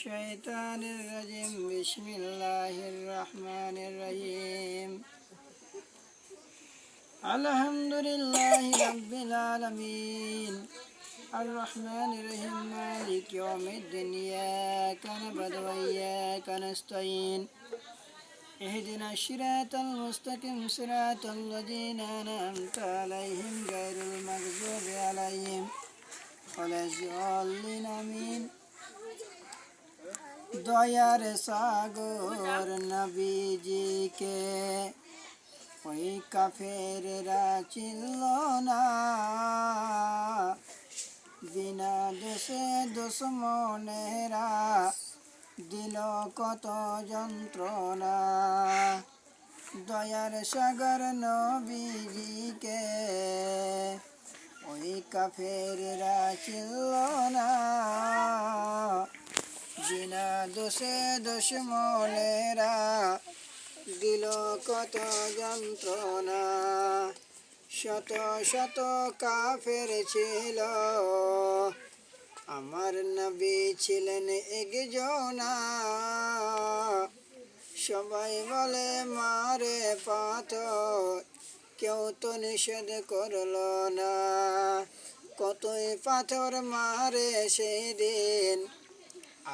الشيطان الرجيم بسم الله الرحمن الرحيم الحمد لله رب العالمين الرحمن الرحيم مالك يوم الدين إياك نعبد وإياك نستعين اهدنا الصراط المستقيم صراط الذين أنعمت عليهم غير المغضوب عليهم ولا الضالين آمين দয়ার সাগর নবীজিকে ওই কাফেররা চিনল না, বিনা দোষে দুশ্মনেরা দিল কত যন্ত্রণা। দয়ার সাগর নবীজিকে ওই কাফেররা চিনল না, বিনা দোষে দুশ্মনেরা দিল কত যন্ত্রণা। শত শত কাফের ছিল, আমার নবী ছিলেন একজনা। সবাই বলে মারে পাথর, কেউ তো নিষেধ করল না। কতই পাথর মারে সেদিন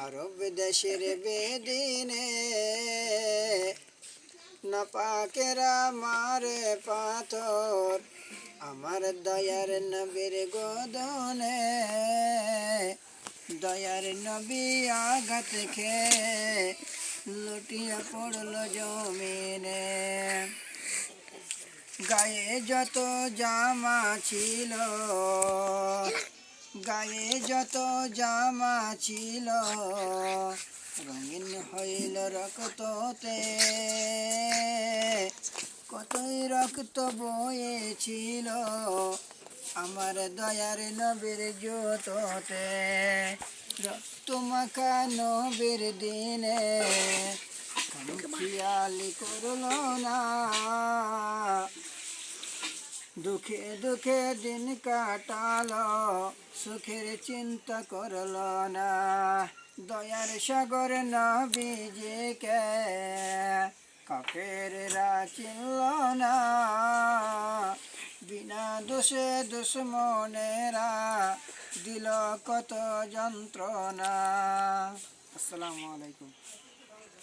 আরব দেশের বেদিনে, নাপাকেরা মারে পাথর আমার দয়ার নবীর গোদনে। দয়ার নবী আঘাত খেয়ে লুটিয়ে পড়ল জমিনে। গায়ে যত জামা ছিল, গায়ে যত জামা ছিল রঙিন হইল রক্ততে। কতই রক্ত বয়েছিল আমার দয়ার নবীর জুতোতে। রক্ত মাখা নবীর দিনে খেয়ালি করল না, দুঃখে দুঃখে দিন কাটালো সুখের চিন্তা করল না। দয়ার সাগর নবীজিকে কাফেররা চিনল না, বিনা দোষে দুশ্মনেরা দিল কত যন্ত্রণা। আসসালামু আলাইকুম।